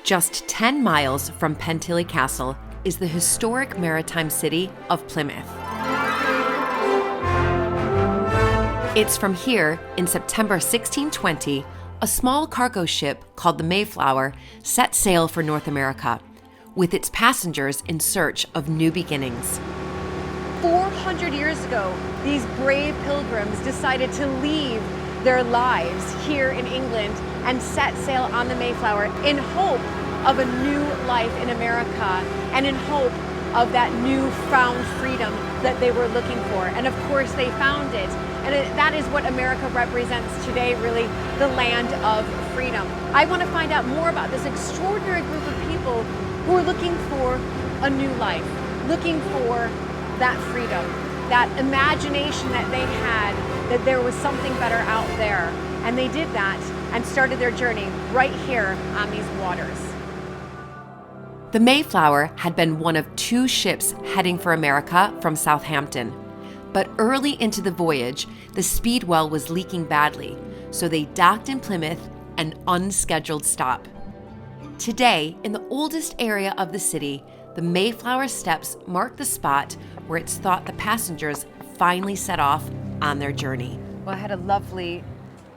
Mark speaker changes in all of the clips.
Speaker 1: Just 10 miles from Pentilly Castle is the historic maritime city of Plymouth. It's from here, in September 1620, a small cargo ship called the Mayflower set sail for North America, with its passengers in search of new beginnings.
Speaker 2: 400 years ago, these brave pilgrims decided to leave their lives here in England and set sail on the Mayflower in hope of a new life in America and in hope of that newfound freedom that they were looking for. And of course, they found it. And that is what America represents today, really, the land of freedom. I want to find out more about this extraordinary group of people who are looking for a new life, looking for that freedom, that imagination that they had, that there was something better out there. And they did that and started their journey right here on these waters.
Speaker 1: The Mayflower had been one of 2 ships heading for America from Southampton. But early into the voyage, the speedwell was leaking badly, so they docked in Plymouth, an unscheduled stop. Today, in the oldest area of the city, the Mayflower Steps mark the spot where it's thought the passengers finally set off on their journey.
Speaker 2: Well, I had a lovely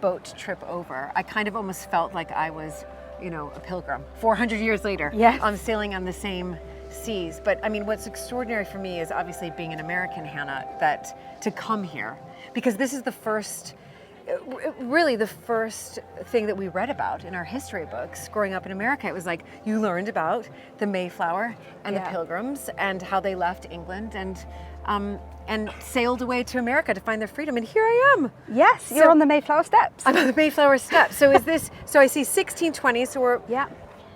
Speaker 2: boat trip over. I kind of almost felt like I was, a pilgrim 400 years later.
Speaker 3: Yes.
Speaker 2: I'm sailing on the same seas. But I mean, what's extraordinary for me is obviously being an American, Hannah, that to come here, because this is the first thing that we read about in our history books growing up in America. It was like you learned about the Mayflower and the Pilgrims and how they left England and sailed away to America to find their freedom. And here I am.
Speaker 3: Yes, you're on the Mayflower Steps.
Speaker 2: I'm on the Mayflower Steps. So so I see 1620, so we're,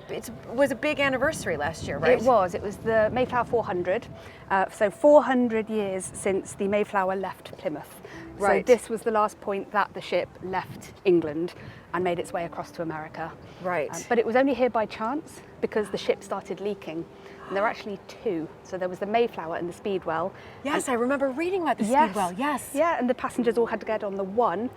Speaker 2: it was a big anniversary last year, right?
Speaker 3: It was the Mayflower 400. So 400 years since the Mayflower left Plymouth.
Speaker 2: Right.
Speaker 3: So this was the last point that the ship left England and made its way across to America.
Speaker 2: Right.
Speaker 3: But it was only here by chance because the ship started leaking. And there were actually 2. So there was the Mayflower and the Speedwell.
Speaker 2: Yes, I remember reading about the Speedwell, yes.
Speaker 3: Yeah, and the passengers all had to get on the one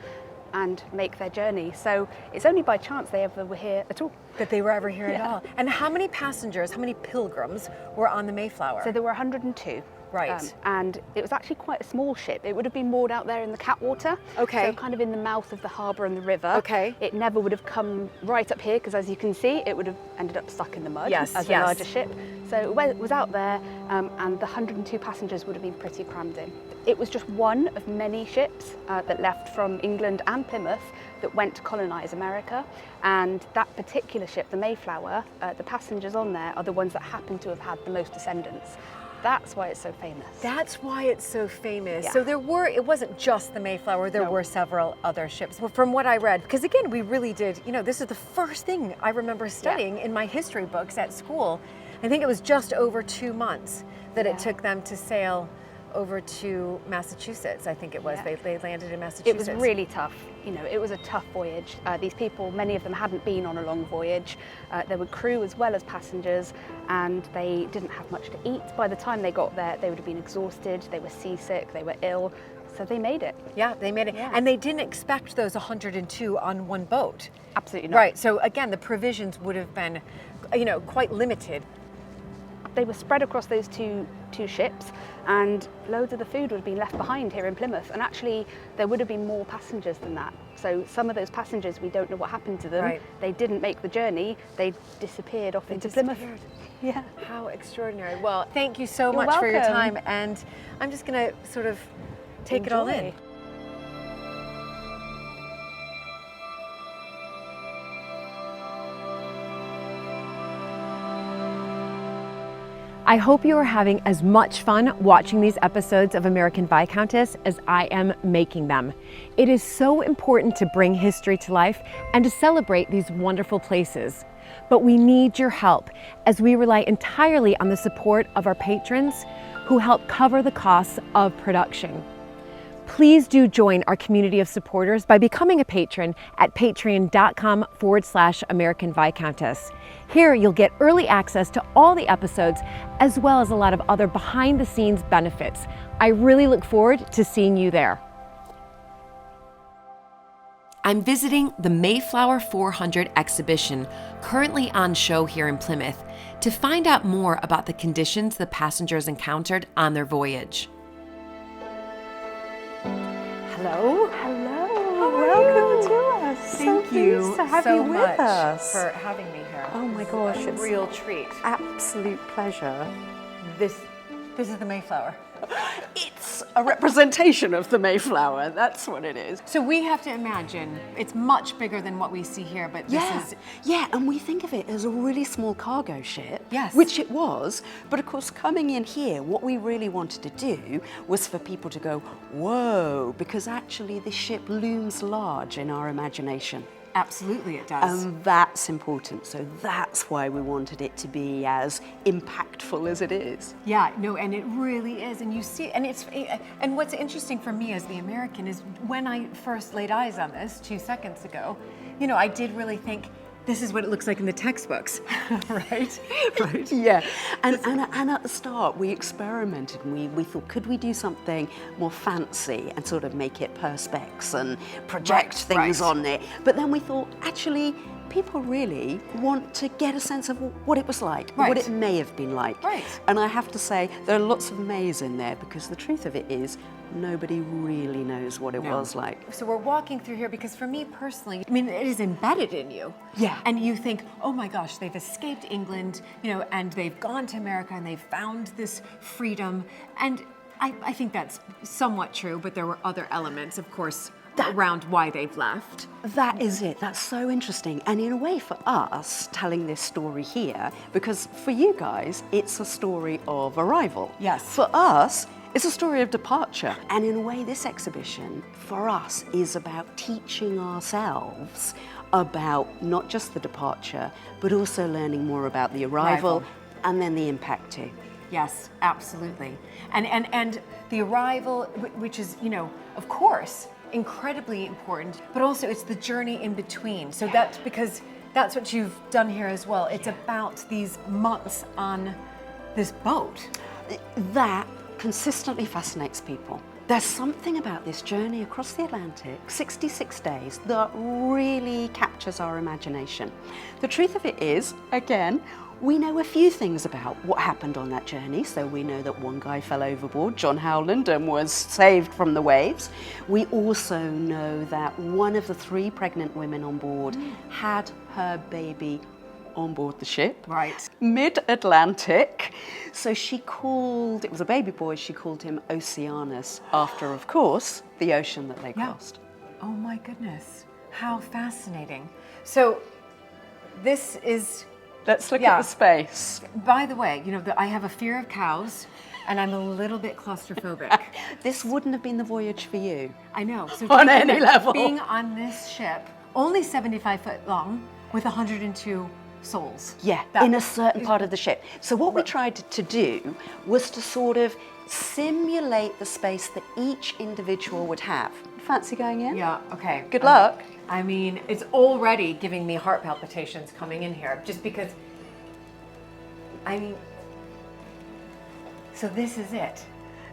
Speaker 3: and make their journey. So it's only by chance they ever were here at all.
Speaker 2: That they were ever here at all. And how many passengers, how many pilgrims were on the Mayflower?
Speaker 3: So there were 102.
Speaker 2: Right.
Speaker 3: And it was actually quite a small ship. It would have been moored out there in the Catwater.
Speaker 2: Okay.
Speaker 3: So kind of in the mouth of the harbour and the river.
Speaker 2: Okay.
Speaker 3: It never would have come right up here because, as you can see, it would have ended up stuck in the mud as a larger ship. So it was out there and the 102 passengers would have been pretty crammed in. It was just one of many ships that left from England and Plymouth that went to colonise America. And that particular ship, the Mayflower, the passengers on there are the ones that happen to have had the most descendants. That's why it's so famous.
Speaker 2: That's why it's so famous.
Speaker 3: Yeah.
Speaker 2: So it wasn't just the Mayflower, there were several other ships. Well, from what I read, because again, we really did, this is the first thing I remember studying in my history books at school. I think it was just over 2 months that it took them to sail over to Massachusetts, I think it was.
Speaker 3: Yeah.
Speaker 2: They landed in Massachusetts.
Speaker 3: It was really tough. It was a tough voyage. These people, many of them hadn't been on a long voyage. There were crew as well as passengers, and they didn't have much to eat. By the time they got there, they would have been exhausted, they were seasick, they were ill. So they made it.
Speaker 2: Yeah, they made it. Yeah. And they didn't expect those 102 on one boat.
Speaker 3: Absolutely not.
Speaker 2: Right, so again, the provisions would have been, quite limited.
Speaker 3: They were spread across those two ships, and loads of the food would have been left behind here in Plymouth. And actually, there would have been more passengers than that. So some of those passengers, we don't know what happened to them.
Speaker 2: Right.
Speaker 3: They didn't make the journey. They disappeared off into Plymouth. Yeah.
Speaker 2: How extraordinary. Well, thank you so
Speaker 3: You're
Speaker 2: much for your
Speaker 3: welcome.
Speaker 2: time. And I'm just going to sort of take it all in.
Speaker 3: Enjoy.
Speaker 1: I hope you are having as much fun watching these episodes of American Viscountess as I am making them. It is so important to bring history to life and to celebrate these wonderful places. But we need your help as we rely entirely on the support of our patrons who help cover the costs of production. Please do join our community of supporters by becoming a patron at patreon.com/American Viscountess. Here you'll get early access to all the episodes as well as a lot of other behind the scenes benefits. I really look forward to seeing you there. I'm visiting the Mayflower 400 exhibition, currently on show here in Plymouth, to find out more about the conditions the passengers encountered on their voyage.
Speaker 4: Hello.
Speaker 2: Hello.
Speaker 4: Welcome to us.
Speaker 2: Thank you
Speaker 4: to have
Speaker 2: so
Speaker 4: you with
Speaker 2: much
Speaker 4: us.
Speaker 2: for having me here.
Speaker 4: Oh my gosh,
Speaker 2: It's
Speaker 4: it's
Speaker 2: a real treat.
Speaker 4: absolute pleasure.
Speaker 2: This is the Mayflower.
Speaker 4: It's a representation of the Mayflower. That's what it is.
Speaker 2: So we have to imagine it's much bigger than what we see here, but this is
Speaker 4: and we think of it as a really small cargo ship,
Speaker 2: Yes.
Speaker 4: which it was. But of course, coming in here, what we really wanted to do was for people to go, whoa, because actually this ship looms large in our imagination.
Speaker 2: absolutely it does.
Speaker 4: And that's important. So that's why we wanted it to be as impactful as it is.
Speaker 2: Yeah, no, and it really is, and you see, and what's interesting for me as the American is when I first laid eyes on this 2 seconds ago, you know, I did really think this is what it looks like in the textbooks, right? Right.
Speaker 4: Yeah, and at the start we experimented and we thought, could we do something more fancy and sort of make it perspex and project things on it? But then we thought, actually, people really want to get a sense of what it was like, what it may have been like.
Speaker 2: Right.
Speaker 4: And I have to say, there are lots of mays in there because the truth of it is, nobody really knows what it was like.
Speaker 2: So we're walking through here because for me personally, I mean, it is embedded in you.
Speaker 4: Yeah.
Speaker 2: And you think, oh my gosh, they've escaped England, you know, and they've gone to America and they've found this freedom. And I think that's somewhat true, but there were other elements, of course, around why they've left.
Speaker 4: That is it. That's so interesting. And in a way for us, telling this story here, because for you guys, it's a story of arrival.
Speaker 2: Yes.
Speaker 4: For us, it's a story of departure. And in a way, this exhibition, for us, is about teaching ourselves about not just the departure, but also learning more about the arrival and then the impact too.
Speaker 2: Yes, absolutely. And the arrival, which is, you know, of course, incredibly important, but also it's the journey in between. So that's because that's what you've done here as well. It's about these months on this boat.
Speaker 4: That consistently fascinates people. There's something about this journey across the Atlantic, 66 days, that really captures our imagination. The truth of it is, again, we know a few things about what happened on that journey. So we know that one guy fell overboard, John Howland, and was saved from the waves. We also know that one of the 3 pregnant women on board had her baby on board the ship.
Speaker 2: Right.
Speaker 4: Mid-Atlantic. So she called, it was a baby boy, she called him Oceanus, after, of course, the ocean that they crossed.
Speaker 2: Oh my goodness, how fascinating. So this is...
Speaker 4: Let's look at the space.
Speaker 2: By the way, you know, I have a fear of cows, and I'm a little bit claustrophobic.
Speaker 4: This wouldn't have been the voyage for you.
Speaker 2: I know. So
Speaker 4: On any level.
Speaker 2: Being on this ship, only 75 foot long, with 102 souls.
Speaker 4: Yeah, in a certain part of the ship. So what we tried to do was to sort of simulate the space that each individual would have. Fancy going in?
Speaker 2: Yeah, okay.
Speaker 4: Good luck.
Speaker 2: I mean, it's already giving me heart palpitations coming in here, just because, I mean, so this is it.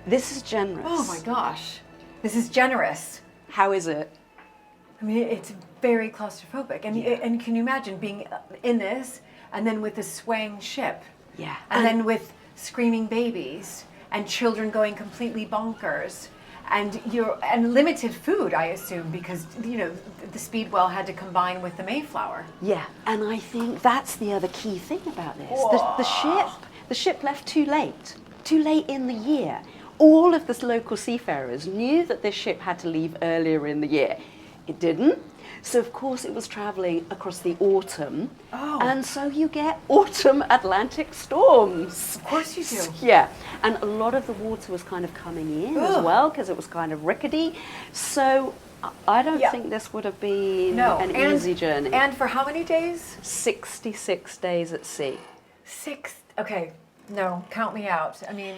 Speaker 4: This is generous.
Speaker 2: Oh my gosh, this is generous.
Speaker 4: How is it?
Speaker 2: I mean, it's very claustrophobic. And can you imagine being in this and then with this swaying ship?
Speaker 4: Yeah.
Speaker 2: And then with screaming babies and children going completely bonkers and limited food, I assume, because, you know, the Speedwell had to combine with the Mayflower.
Speaker 4: Yeah, and I think that's the other key thing about this. The ship left too late in the year. All of the local seafarers knew that this ship had to leave earlier in the year. It didn't. So of course it was traveling across the autumn.
Speaker 2: Oh.
Speaker 4: And so you get autumn Atlantic storms.
Speaker 2: Of course you do.
Speaker 4: Yeah, and a lot of the water was kind of coming in as well because it was kind of rickety. So I don't think this would have been an easy journey.
Speaker 2: And for how many days?
Speaker 4: 66 days at sea.
Speaker 2: Okay, no, count me out. I mean,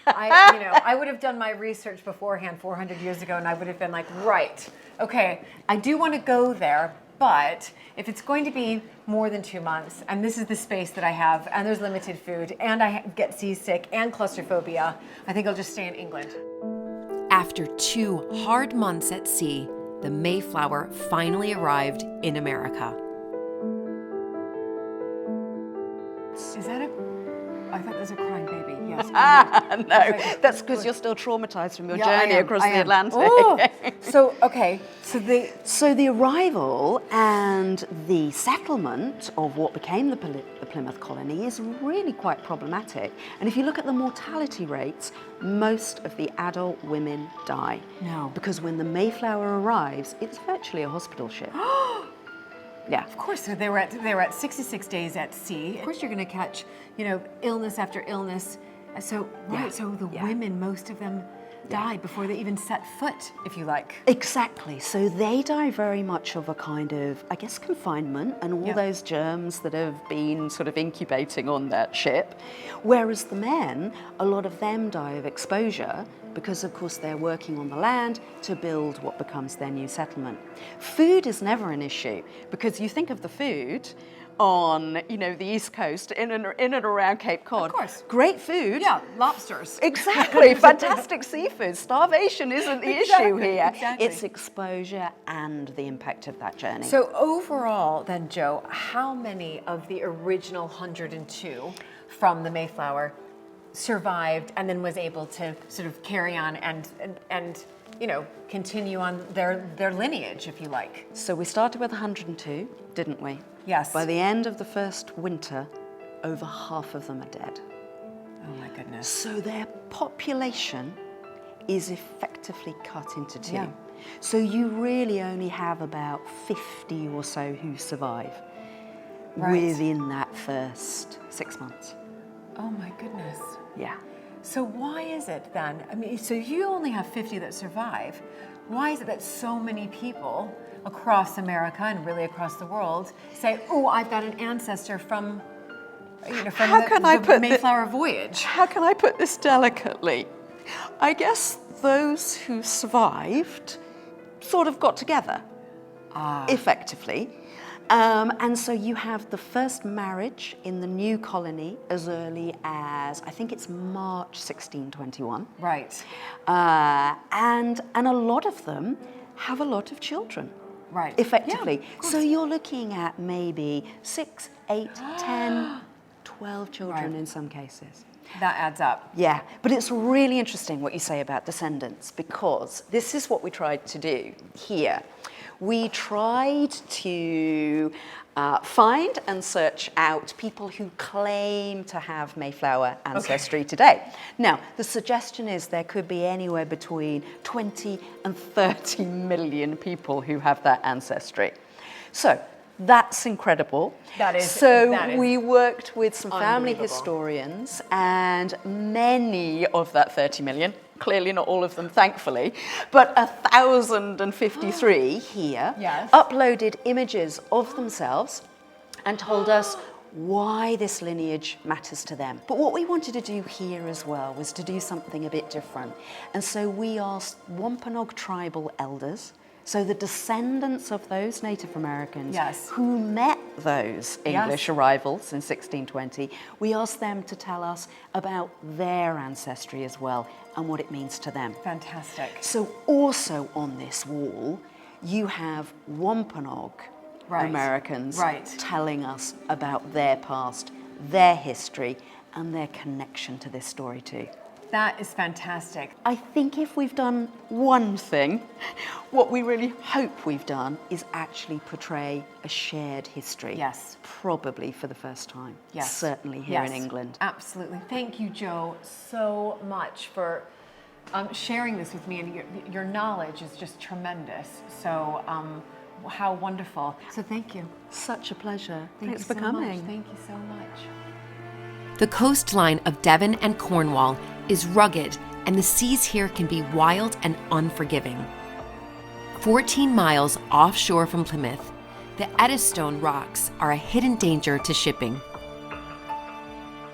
Speaker 2: I would have done my research beforehand 400 years ago, and I would have been like, right, okay, I do want to go there, but if it's going to be more than 2 months, and this is the space that I have, and there's limited food, and I get seasick and claustrophobia, I think I'll just stay in England.
Speaker 1: After 2 hard months at sea, the Mayflower finally arrived in America.
Speaker 2: Is that a... I thought that was a crying baby, yes.
Speaker 4: No, that's because you're still traumatized from your journey across the Atlantic.
Speaker 2: Oh. So
Speaker 4: the arrival and the settlement of what became the Plymouth Colony is really quite problematic. And if you look at the mortality rates, most of the adult women die.
Speaker 2: No.
Speaker 4: Because when the Mayflower arrives, it's virtually a hospital ship. Yeah.
Speaker 2: Of course, so they were at 66 days at sea. Of course, you're going to catch, illness after illness. So the women, most of them died before they even set foot, if you like.
Speaker 4: Exactly. So they die very much of a kind of, I guess, confinement and all those germs that have been sort of incubating on that ship. Whereas the men, a lot of them die of exposure because, of course, they're working on the land to build what becomes their new settlement. Food is never an issue because you think of the food on, the East Coast, in and around Cape Cod.
Speaker 2: Of course.
Speaker 4: Great food.
Speaker 2: Yeah, lobsters.
Speaker 4: Exactly, fantastic seafood. Starvation isn't the issue here.
Speaker 2: Exactly.
Speaker 4: It's exposure and the impact of that journey.
Speaker 2: So overall then, Jo, how many of the original 102 from the Mayflower survived and then was able to sort of carry on and continue on their lineage, if you like?
Speaker 4: So we started with 102, didn't we?
Speaker 2: Yes.
Speaker 4: By the end of the first winter, over half of them are dead.
Speaker 2: Oh my goodness.
Speaker 4: So their population is effectively cut into two.
Speaker 2: Yeah.
Speaker 4: So you really only have about 50 or so who survive within that first 6 months.
Speaker 2: Oh my goodness.
Speaker 4: Yeah.
Speaker 2: So why is it then, so you only have 50 that survive. Why is it that so many people across America and really across the world say, oh, I've got an ancestor from the Mayflower voyage?
Speaker 4: How can I put this delicately? I guess those who survived sort of got together, effectively. And so you have the first marriage in the new colony as early as, I think it's March 1621.
Speaker 2: Right.
Speaker 4: And a lot of them have a lot of children.
Speaker 2: Right.
Speaker 4: Effectively.
Speaker 2: Yeah,
Speaker 4: so you're looking at maybe 6, 8, 10, 12 children in some cases.
Speaker 2: That adds up.
Speaker 4: Yeah, but it's really interesting what you say about descendants, because this is what we tried to do here. We tried to find and search out people who claim to have Mayflower ancestry today. Now, the suggestion is there could be anywhere between 20 and 30 million people who have that ancestry. So that's incredible. We worked with some family historians, and many of that 30 million, clearly not all of them, thankfully, but 1,053 here uploaded images of themselves and told us why this lineage matters to them. But what we wanted to do here as well was to do something a bit different. And so we asked Wampanoag tribal elders, so the descendants of those Native Americans who met those English arrivals in 1620, we asked them to tell us about their ancestry as well and what it means to them.
Speaker 2: Fantastic.
Speaker 4: So also on this wall, you have Wampanoag Americans telling us about their past, their history, and their connection to this story too.
Speaker 2: That is fantastic.
Speaker 4: I think if we've done one thing, what we really hope we've done is actually portray a shared history.
Speaker 2: Yes.
Speaker 4: Probably for the first time.
Speaker 2: Yes.
Speaker 4: Certainly here in England.
Speaker 2: Absolutely. Thank you, Jo, so much for sharing this with me, and your knowledge is just tremendous. So how wonderful. So thank you.
Speaker 4: Such a pleasure.
Speaker 2: Thanks
Speaker 4: for coming.
Speaker 2: Thank you so much.
Speaker 1: The coastline of Devon and Cornwall is rugged, and the seas here can be wild and unforgiving. 14 miles offshore from Plymouth, the Eddystone Rocks are a hidden danger to shipping.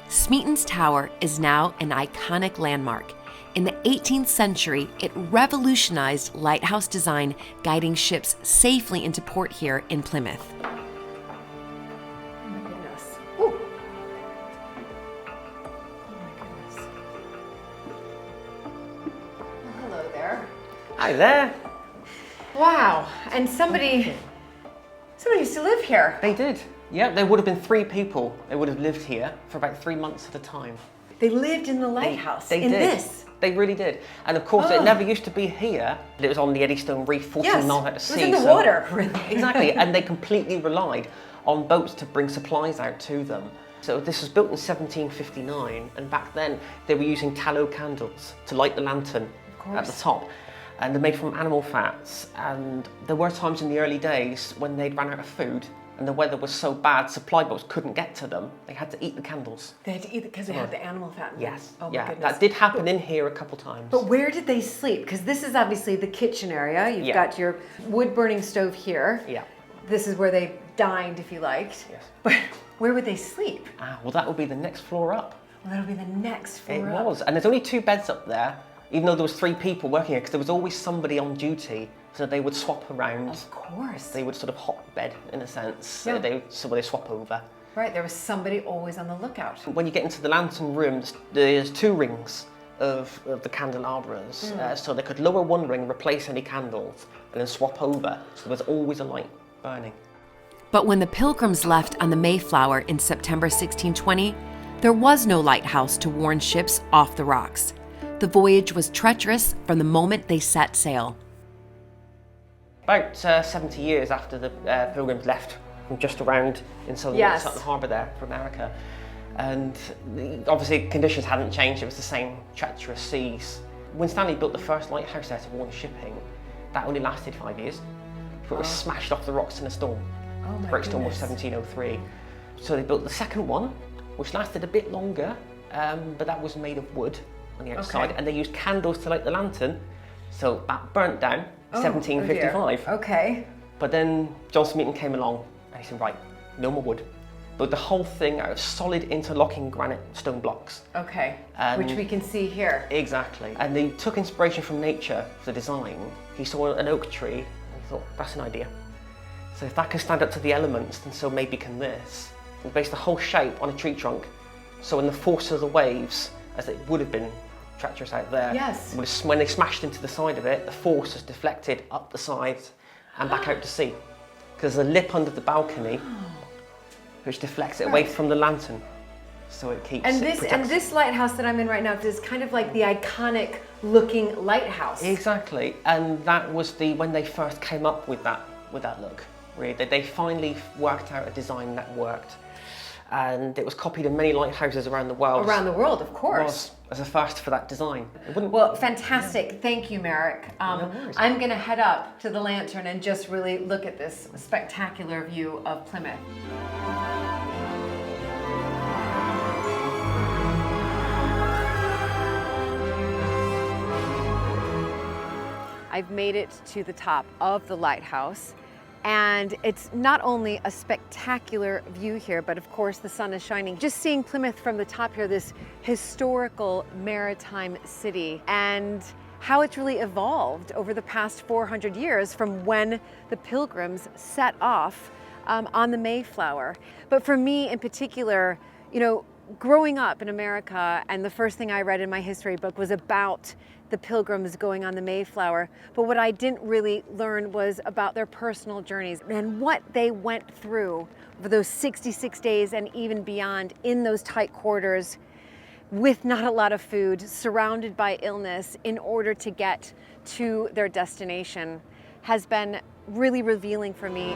Speaker 1: Smeaton's Tower is now an iconic landmark. In the 18th century, it revolutionized lighthouse design, guiding ships safely into port here in Plymouth.
Speaker 5: Hi there.
Speaker 2: Wow, and somebody used to live here.
Speaker 5: They did. Yeah, there would have been 3 people. They would have lived here for about 3 months at a time.
Speaker 2: They lived in the lighthouse.
Speaker 5: They
Speaker 2: in
Speaker 5: did.
Speaker 2: This.
Speaker 5: They really did. And of course, it never used to be here. It was on the Eddystone Reef, 14 miles out to sea.
Speaker 2: It was in the water, really.
Speaker 5: Exactly, and they completely relied on boats to bring supplies out to them. So this was built in 1759, and back then they were using tallow candles to light the lantern at the top. And they're made from animal fats. And there were times in the early days when they'd run out of food and the weather was so bad, supply boats couldn't get to them. They had to eat the candles.
Speaker 2: They had to eat it because they had the animal fat in them.
Speaker 5: Yes.
Speaker 2: Oh my
Speaker 5: yeah,
Speaker 2: goodness.
Speaker 5: that did happen in here a couple times.
Speaker 2: But where did they sleep? Because this is obviously the kitchen area. You've got your wood-burning stove here.
Speaker 5: Yeah.
Speaker 2: This is where they dined, if you liked.
Speaker 5: Yes.
Speaker 2: But where would they sleep?
Speaker 5: Well, that would be the next floor up.
Speaker 2: Well, that'll be the next floor up.
Speaker 5: It was, and there's only 2 beds up there, even though there was 3 people working here, because there was always somebody on duty, so they would swap around.
Speaker 2: Of course.
Speaker 5: They would sort of hot bed, in a sense.
Speaker 2: Yeah.
Speaker 5: So they swap over.
Speaker 2: Right, there was somebody always on the lookout.
Speaker 5: When you get into the lantern room, there's 2 rings of the candelabras, so they could lower one ring, replace any candles, and then swap over, so there was always a light burning.
Speaker 1: But when the Pilgrims left on the Mayflower in September 1620, there was no lighthouse to warn ships off the rocks. The voyage was treacherous from the moment they set sail.
Speaker 5: About 70 years after the Pilgrims left from just around in Sutton Harbour there for America, and obviously conditions hadn't changed, it was the same treacherous seas. When Stanley built the first lighthouse there to warn shipping, that only lasted 5 years. It was smashed off the rocks in a storm.
Speaker 2: Oh my
Speaker 5: The Great Storm of
Speaker 2: goodness.
Speaker 5: 1703. So they built the second one, which lasted a bit longer, but that was made of wood on the outside, and they used candles to light the lantern, so that burnt down 1755.
Speaker 2: Okay.
Speaker 5: But then John Smeaton came along and he said, right, no more wood. Build the whole thing out of solid interlocking granite stone blocks.
Speaker 2: Okay, which we can see here.
Speaker 5: Exactly. And they took inspiration from nature for the design. He saw an oak tree and he thought, that's an idea. So if that can stand up to the elements, then so maybe can this. He based the whole shape on a tree trunk, so when the force of the waves, as it would have been treacherous out there, when they smashed into the side of it, the force is deflected up the sides and back out to sea. Because there's a lip under the balcony which deflects it away from the lantern, so it keeps
Speaker 2: and this lighthouse that I'm in right now is kind of like the iconic looking lighthouse.
Speaker 5: Exactly, and that was when they first came up with that look. Really, they finally worked out a design that worked, and it was copied in many lighthouses around the world.
Speaker 2: Around the world, of course.
Speaker 5: It was as a first for that design.
Speaker 2: Well, fantastic. Thank you, Merrick. I'm going to head up to the lantern and just really look at this spectacular view of Plymouth. I've made it to the top of the lighthouse, and it's not only a spectacular view here, but of course the sun is shining. Just seeing Plymouth from the top here, this historical maritime city, and how it's really evolved over the past 400 years from when the Pilgrims set off on the Mayflower. But for me in particular, you know, growing up in America, and the first thing I read in my history book was about the Pilgrims going on the Mayflower, but what I didn't really learn was about their personal journeys and what they went through for those 66 days and even beyond in those tight quarters with not a lot of food, surrounded by illness in order to get to their destination has been really revealing for me.